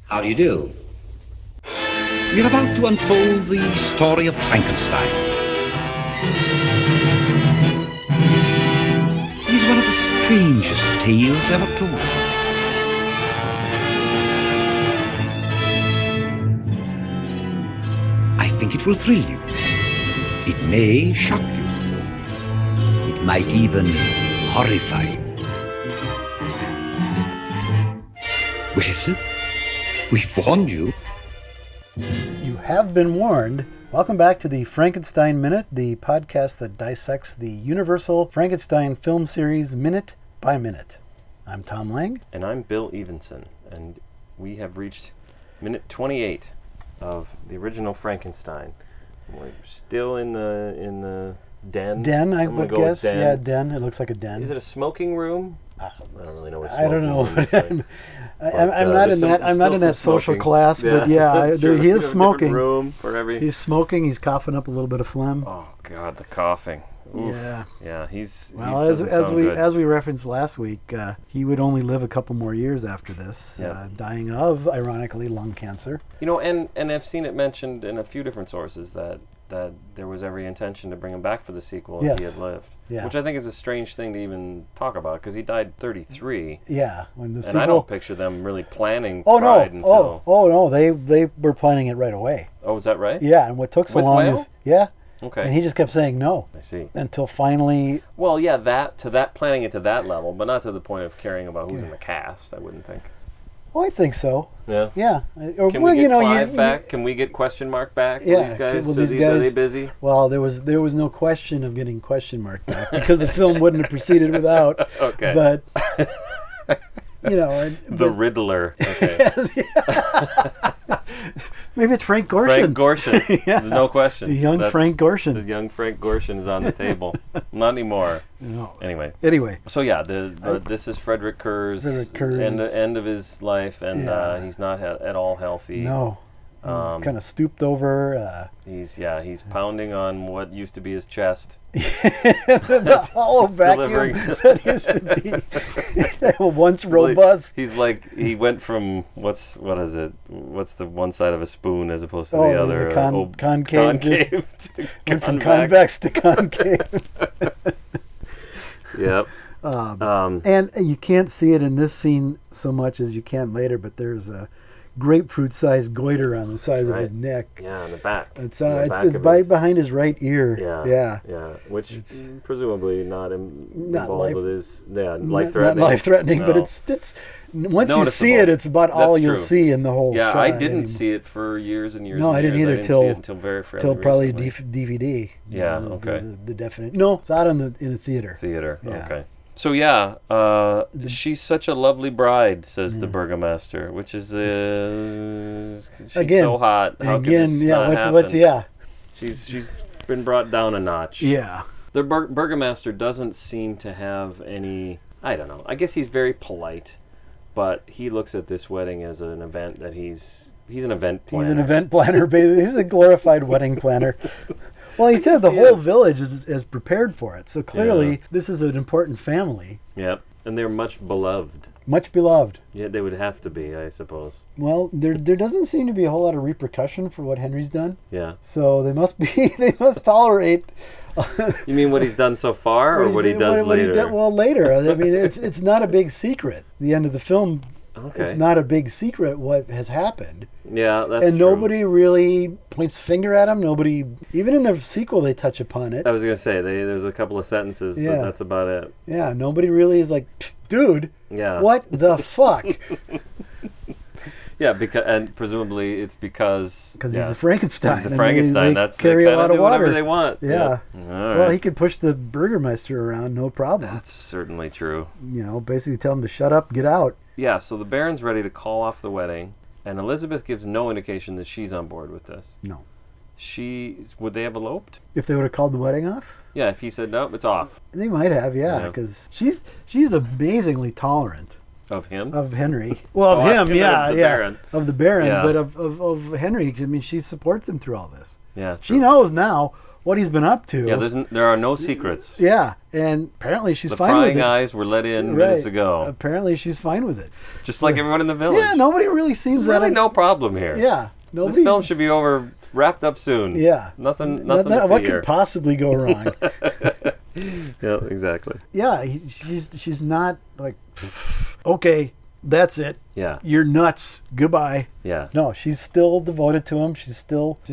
How do you do? We're about to unfold the story of Frankenstein. He's one of the strangest tales ever told. I think it will thrill you. It may shock you. It might even horrify you. Well, we've warned you. You have been warned. Welcome back to the Frankenstein Minute, the podcast that dissects the Universal Frankenstein film series minute by minute. I'm Tom Lang. And I'm Bill Evenson, and we have reached minute 28 of the original Frankenstein. We're still in the den. Den, I would go guess. with den. Yeah, den. It looks like a den. Is it a smoking room? I don't really know what I smoking don't know. room looks like. I'm not in that. I'm not in that social class, but yeah, that's true. he We is have a different smoking. room for every. He's smoking. He's coughing up a little bit of phlegm. Oh God, the coughing. Oof. Yeah. He's. Well, he as doesn't we sound good. as we referenced last week, he would only live a couple more years after this, Yeah. dying of, ironically, lung cancer. You know, and I've seen it mentioned in a few different sources that there was every intention to bring him back for the sequel if he Yes. had lived. Yeah. Which I think is a strange thing to even talk about because he died 33, Yeah, when the and sequel. I don't picture them really planning Oh no! Pride until. Oh no! They were planning it right away. Oh, is that right? Yeah, and what took so With long Whale? is and Okay, he just kept saying no I see. until finally. Well, yeah, planning it to that level, but not to the point of caring about who's in the cast. I wouldn't think. Oh, I think so. Yeah. Yeah. Or, Can well, we get you know, Clive back? Can we get question mark back? Yeah, These guys. well, So these are guys- they busy? Well, there was no question of getting question mark back because the film wouldn't have proceeded without. Okay. But you know, The Riddler. Okay. maybe it's Frank Gorshin. Frank Gorshin. Yeah. There's no question. The young Frank Gorshin. The young Frank Gorshin is on the table. Not anymore. No. Anyway. Anyway, So yeah, this is Frederick Kerr's Frederick Kerr's- end of his life, and Yeah. he's not at all healthy. no. Um, He's kind of stooped over. He's pounding on what used to be his chest. The hollow vacuum delivering. that used to be once robust. He went from what is it? What's the one side of a spoon as opposed to Oh, the other? concave, concave to Went from convex. convex to concave. Yep. And you can't see it in this scene so much as you can later, but there's a grapefruit-sized goiter on the side of right. his neck. Yeah, on the back. It's On the it's back of right his- behind his right ear. Yeah. Which presumably not involved life- with his Not life-threatening. life-threatening, but No. it's once you see Noticeable. it, it's about all That's you'll true. see in the whole Yeah, shot. I didn't anymore. see it for years and years. No, and I didn't years. either I didn't till- see it until very fairly Till probably recently. DVD. Yeah, The- okay. The definite. No, it's out in a theater. Theater. Yeah. Okay. So yeah, she's such a lovely bride, says the burgomaster, which is she's Again- so hot. How could Again, this yeah. not What's happen? She's been brought down a notch. Yeah. The burgomaster doesn't seem to have any. I don't know. I guess he's very polite, but he looks at this wedding as an event that he's an event planner. He's an event planner, baby. He's a glorified wedding planner. Well, he says the he whole is. village is prepared for it. So clearly, Yeah. this is an important family, Yep, and they're much beloved. much beloved. Yeah, they would have to be, I suppose. Well, there doesn't seem to be a whole lot of repercussion for what Henry's done. Yeah. So they must tolerate You mean what he's done so far, or what he does later? Well, later. I mean, it's not a big secret. The end of the film. Okay. It's not a big secret what has happened. Yeah, that's And true. nobody really points a finger at him. Nobody, even in the sequel, they touch upon it. I was gonna say there's a couple of sentences, Yeah. but that's about it. Yeah, nobody really is like, "Psst, dude, Yeah. what the fuck? Yeah, and presumably it's because Because he's a Frankenstein. He's a and Frankenstein. They That's carry they a lot kinda of do whatever water. they want. Yeah. All Well, right. he could push the Burgermeister around, no problem. That's certainly true. You know, basically tell him to shut up, get out. Yeah. So the Baron's ready to call off the wedding, and Elizabeth gives no indication that she's on board with this. No. Would they have eloped? If they would have called the wedding off, Yeah. If he said no, it's off they might have, yeah, Yeah. because she's amazingly tolerant of him. of Henry. Well, of Oh, him, of yeah, the yeah, Baron. of the Baron, Yeah. but of Henry. I mean, she supports him through all this. Yeah. She knows now what he's been up to. Yeah, there are no secrets. Yeah, and apparently she's The fine with prying it. eyes were let in Right. minutes ago. Apparently she's fine with it. Just like everyone in the village. Yeah, nobody really seems There's really that. no problem here. Yeah, This nobody. film should be wrapped up soon. Yeah. Nothing What to see here. could possibly go wrong? Yeah, exactly. Yeah, she's not like, okay, that's it. Yeah, You're nuts. Goodbye. yeah. No, she's still devoted to him. She's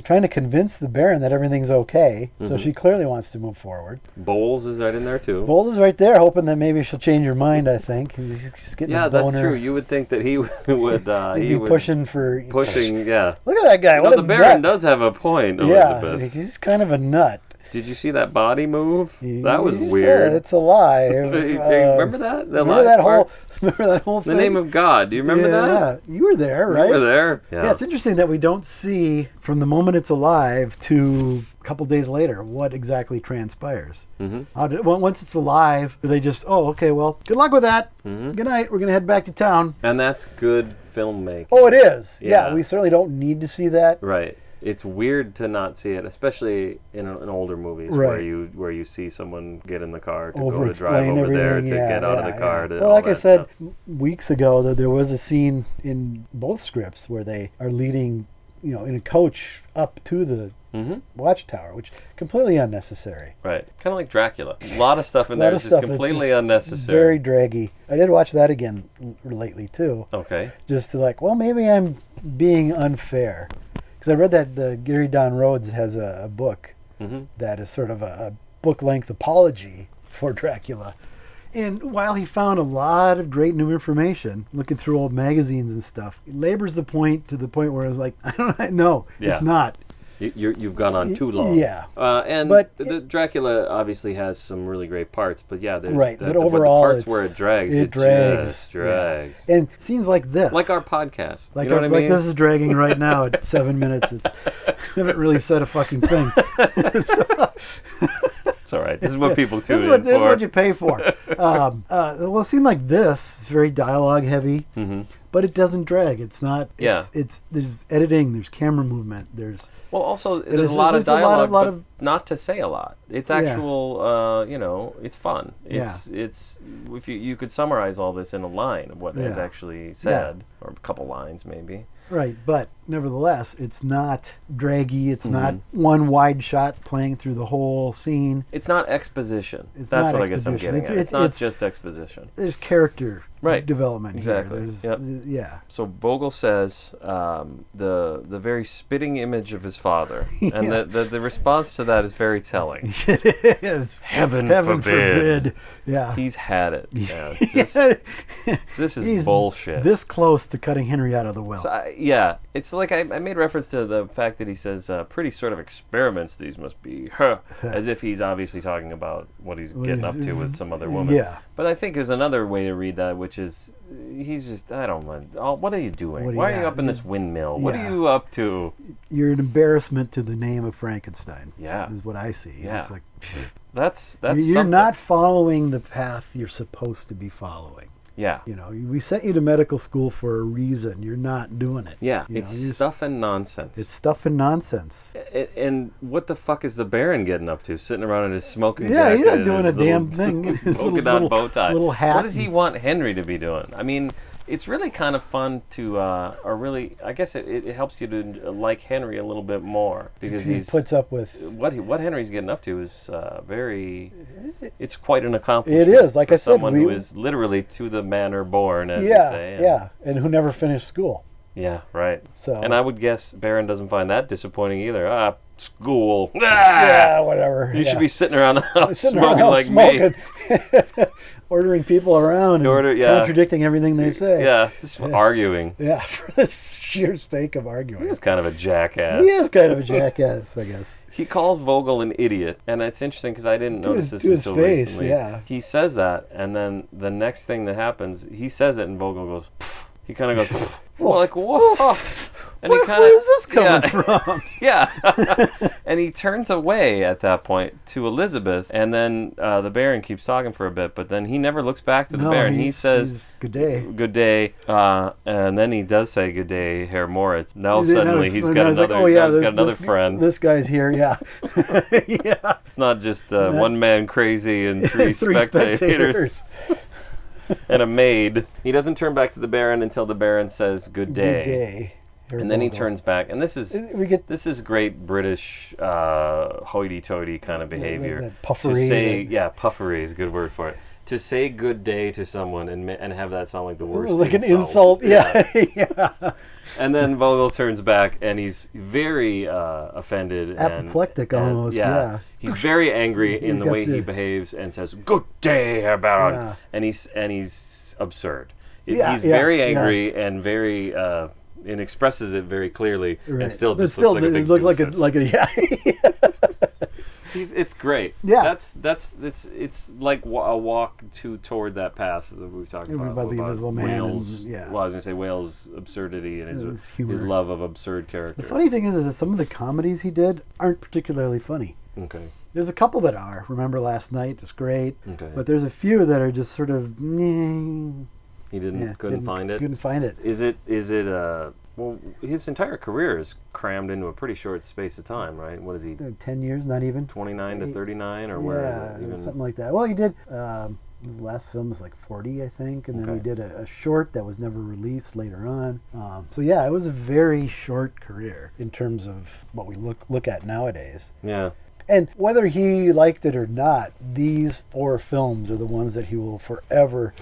trying to convince the Baron that everything's okay. So she clearly wants to move forward. Bowles is right in there too. Bold is right there, hoping that maybe she'll change her mind. I think he's getting Yeah, a that's boner. true. You would think that he would. He'd he be would pushing for. pushing. Yeah. Look at that guy. Well, What the a Baron nut. does have a point, Yeah, Elizabeth. he's kind of a nut. Did you see that body move? That was He said weird. it's alive. Remember that? The Remember live that part? Remember that whole The thing? name of God. Do you remember that? Yeah, you were there, right? You were there. Yeah, it's interesting that we don't see from the moment it's alive to a couple days later what exactly transpires. Mm-hmm. Once it's alive, do they just, oh, okay, well, good luck with that. Mm-hmm. Good night. We're going to head back to town. And that's good filmmaking. Oh, it is. Yeah, Yeah. we certainly don't need to see that. Right. It's weird to not see it, especially in older movies where Right. you see someone get in the car to go to Over-explain drive over there everything. to Yeah, get out of yeah, the car. yeah. To Well, all like I that said stuff. weeks ago, that there was a scene in both scripts where they are leading, in a coach up to the Mm-hmm. watchtower, which completely unnecessary. Right. Kind of like Dracula. A lot of stuff in A lot there of is just stuff that's completely just unnecessary. Very draggy. I did watch that again lately too, Okay. just to maybe I'm being unfair, because I read that the Gary Don Rhodes has a book Mm-hmm. that is sort of a book-length apology for Dracula. And while he found a lot of great new information, looking through old magazines and stuff, he labors the point to the point where it's like, I don't know, Yeah. it's not. You've gone on too long. Yeah. And But the Dracula obviously has some really great parts, but yeah, there's Right, but the overall, parts where it drags, it drags, just drags. Yeah. And scenes like this, Like our podcast. like you know what I like mean? this is dragging right now at 7 minutes. I haven't really said a fucking thing. It's all right. This is what people tune This is in this is for. what you pay for. Well, a scene like this is very dialogue heavy, Mm-hmm. but it doesn't drag. It's not. Yeah. It's there's editing. There's camera movement. There's Well, also, is- there's a lot of there's a lot of- dialogue, lot but of- not to say a lot. It's actual, it's fun. It's if you could summarize all this in a line of what is Yeah. actually said, or a couple lines maybe. right, but nevertheless, it's not draggy. It's not Mm-hmm. one wide shot playing through the whole scene. It's not exposition. It's That's not what I guess I'm exposition. getting at. It's not just exposition. There's character Right. development Exactly. here. There's, Yep. Yeah. So Vogel says the very spitting image of his father, and Yeah. the response to that is very telling. It is. Heaven forbid. Yeah. He's had it. Yeah, this is He's bullshit. this close to cutting Henry out of the well. So yeah, it's like I made reference to the fact that he says pretty sort of experiments these must be, as if he's obviously talking about what he's getting up to with some other woman. Yeah. But I think there's another way to read that, which is he's just, I don't mind. Oh, what are you doing? Why are you up in this windmill? What Yeah. are you up to? You're an embarrassment to the name of Frankenstein. Yeah. Is what I see. Yeah. It's like, That's you're something. not following the path you're supposed to be following. Yeah. We sent you to medical school for a reason. You're not doing it. Yeah, You it's know, you're- stuff and nonsense. It's stuff and nonsense. And what the fuck is the Baron getting up to? Sitting around in his smoking Yeah, jacket he's not and doing his a damn little thing. His polka little- dot little- bow tie. little hat What does he and- want Henry to be doing? I mean, it's really kind of fun to, or really, I guess it helps you to like Henry a little bit more because He he's puts up with. what Henry's getting up to is it's quite an accomplishment. It is, like for I said, someone who is literally to the manor born, as you say. And who never finished school. Yeah, right. So. And I would guess Baron doesn't find that disappointing either. School. Yeah, whatever. You yeah. should be sitting around the house Sitting smoking around like smoking. me. Ordering people around and Yeah. contradicting everything they say. Yeah, just arguing. Yeah, for the sheer sake of arguing. He's kind of a jackass. He is kind of a jackass, I guess. He calls Vogel an idiot, and it's interesting because I didn't notice this to his until face, recently. yeah. He says that, and then the next thing that happens, he says it, and Vogel goes, "Pff." He kind of goes, "Pff." Well, like, whoa, And he kind of, where's this coming from? Yeah. And he turns away at that point to Elizabeth, and then the Baron keeps talking for a bit, but then he never looks back to the Baron. He says, good day. Good day. And then he does say, good day, Herr Moritz. Now suddenly he's got another, got another friend. This guy's here, yeah. Yeah. It's not just one man crazy and three spectators. And a maid. He doesn't turn back to the Baron until the Baron says good day. Good day. And then he turns back, and this is great British hoity-toity kind of behavior. That puffery. To say, puffery is a good word for it. To say good day to someone and have that sound like the worst like insult. an insult, yeah. And then Vogel turns back, and he's very offended. Apoplectic almost, yeah. He's very angry in the way he behaves and says, good day, Herr Baron. Yeah. And he's absurd. He's very angry and very... and expresses it very clearly, and still just looks like a big doofus. It's great. Yeah, it's like a walk toward that path that we've talked about the Invisible Man. Whale's, well, I was going to say Whale's absurdity and his love of absurd characters. The funny thing is that some of the comedies he did aren't particularly funny. Okay. There's a couple that are. Remember Last Night? It's great. Okay. But there's a few that are just sort of. He couldn't find it. Couldn't find it. Is it? Well, his entire career is crammed into a pretty short space of time, right? What is he? 10 years, not even. 29 to 39, or where? Something like that. Well, he did. His last film was like 40, I think, and then he did a short that was never released later on. So yeah, it was a very short career in terms of what we look at nowadays. Yeah. And whether he liked it or not, these 4 films are the ones that he will forever.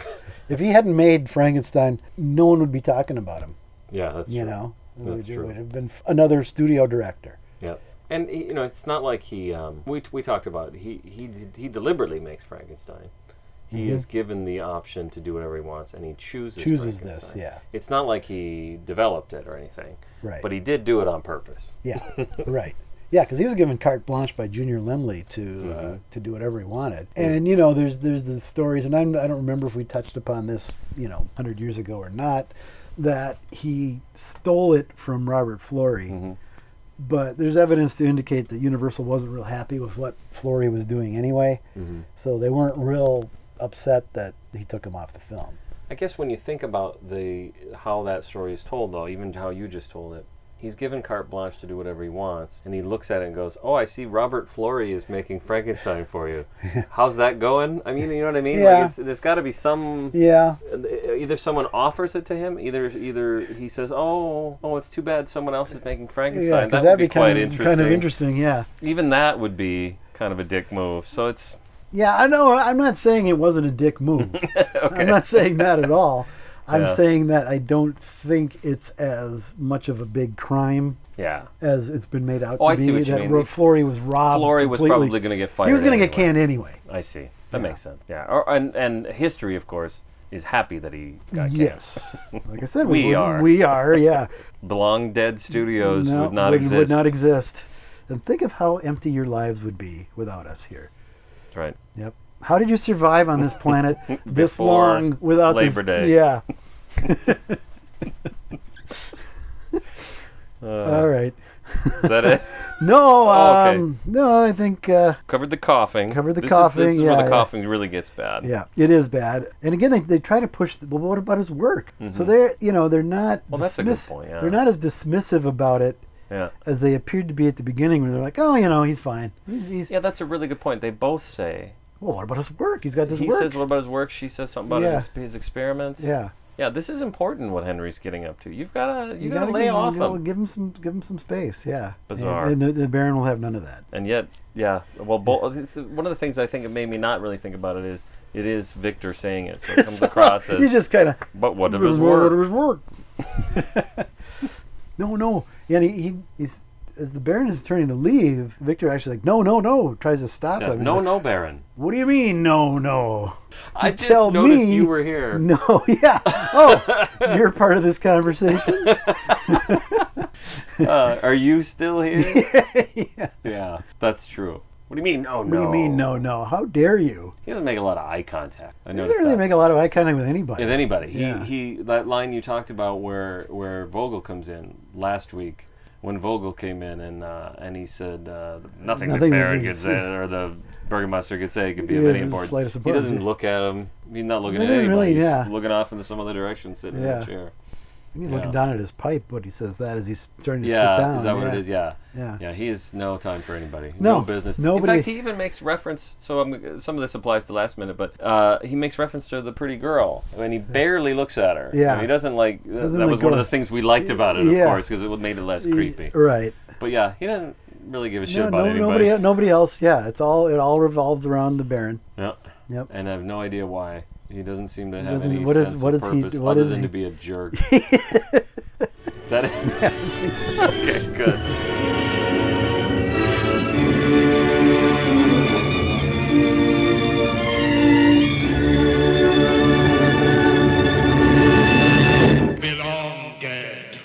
If he hadn't made Frankenstein, no one would be talking about him. Yeah, that's true. You know, that's it true. would have been another studio director. Yeah, and it's not like he. We talked about he deliberately makes Frankenstein. He is given the option to do whatever he wants, and he chooses this. Yeah, it's not like he developed it or anything. Right. But he did do it on purpose. Yeah. Right. Yeah, because he was given carte blanche by Junior Lemley to do whatever he wanted. And there's the stories, and I don't remember if we touched upon this 100 years ago or not, that he stole it from Robert Florey. But there's evidence to indicate that Universal wasn't real happy with what Florey was doing anyway. So they weren't real upset that he took him off the film. I guess when you think about how that story is told, though, even how you just told it, he's given carte blanche to do whatever he wants, and he looks at it and goes, "Oh, I see Robert Florey is making Frankenstein for you. How's that going?" I mean, you know what I mean? Yeah. Like there's got to be some. Yeah. Either someone offers it to him, either he says, "Oh, it's too bad someone else is making Frankenstein." Yeah, that would be quite interesting. Kind of interesting, yeah. Even that would be kind of a dick move. So it's. Yeah, I know. I'm not saying it wasn't a dick move. Okay. I'm not saying that at all. I'm saying that I don't think it's as much of a big crime as it's been made out to be. I see what you mean. Florey was robbed. Florey was probably going to get fired. He was going to anyway. get canned anyway. I see. That makes sense. Yeah. And history, of course, is happy that he got canned. Yes. Like I said, we are. We are, yeah. Belong Dead Studios would not exist. Would not exist. And think of how empty your lives would be without us here. That's right. Yep. How did you survive on this planet this Before long without Labor Day? Yeah. All right. Is that it? No. Okay. No, I think Covered the coughing. coughing. This is where the coughing really gets bad. Yeah, it is bad. And again, they try to push. Well, what about his work? So they're not. Well, that's a good point. Yeah. They're not as dismissive about it. Yeah. As they appeared to be at the beginning, when they're like, "Oh, he's fine." He's Yeah, that's a really good point. They both say. Well, what about his work? He's got this He work. says what about his work? She says something about his experiments. Yeah. Yeah, this is important. What Henry's getting up to. You gotta lay off him. Give him some space. Yeah. Bizarre. And the Baron will have none of that. And yet, yeah. Well, one of the things I think it made me not really think about it is Victor saying it, so it comes across as. He just kind of. But what of his work? What of his work? No. Yeah, he's. As the Baron is turning to leave, Victor actually no, tries to stop him. No, Baron. What do you mean, no? I just noticed you were here. No, yeah. Oh, you're part of this conversation? Are you still here? Yeah. Yeah, that's true. What do you mean, no? What do you mean, no? How dare you? He doesn't make a lot of eye contact. He doesn't really make a lot of eye contact with anybody. With anybody. He that line you talked about where Vogel comes in last week, when Vogel came in and he said nothing that Baron could say or the Burgermeister could say could be of any importance. He doesn't look at him. He's not looking at anybody. He's looking off into some other direction, sitting in a chair. He's looking down at his pipe, but he says that as he's starting to sit down. Is that what it is? Yeah. He has no time for anybody. No business. Nobody. In fact, he even makes reference. So some of this applies to last minute, but he makes reference to the pretty girl, and he barely looks at her. Yeah. He doesn't like. That was one of the things we liked about it, of course, because it made it less creepy. Right. But he doesn't really give a shit about anybody. Nobody else. Yeah. It all revolves around the Baron. Yep. And I have no idea why. He doesn't seem to have any sense of purpose other than to be a jerk. Is that it? Yeah, I think so. Okay, good. Belong dead.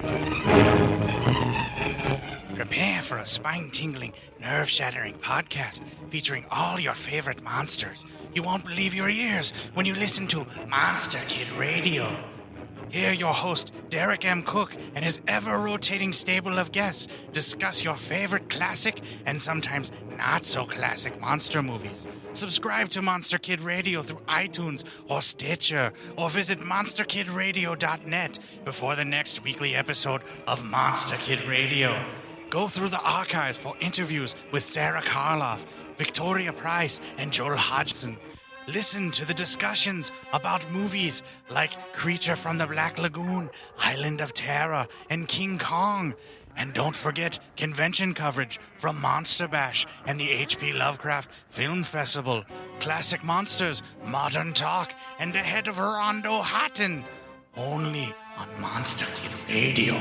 Prepare for a spine-tingling, nerve-shattering podcast featuring all your favorite monsters. You won't believe your ears when you listen to Monster Kid Radio. Hear your host, Derek M. Cook, and his ever-rotating stable of guests discuss your favorite classic and sometimes not-so-classic monster movies. Subscribe to Monster Kid Radio through iTunes or Stitcher, or visit monsterkidradio.net before the next weekly episode of Monster Kid Radio. Go through the archives for interviews with Sarah Karloff, Victoria Price, and Joel Hodgson. Listen to the discussions about movies like Creature from the Black Lagoon, Island of Terror, and King Kong. And don't forget convention coverage from Monster Bash and the H.P. Lovecraft Film Festival, Classic Monsters, Modern Talk, and the Head of Rondo Hatton. Only on Monster Kid Radio.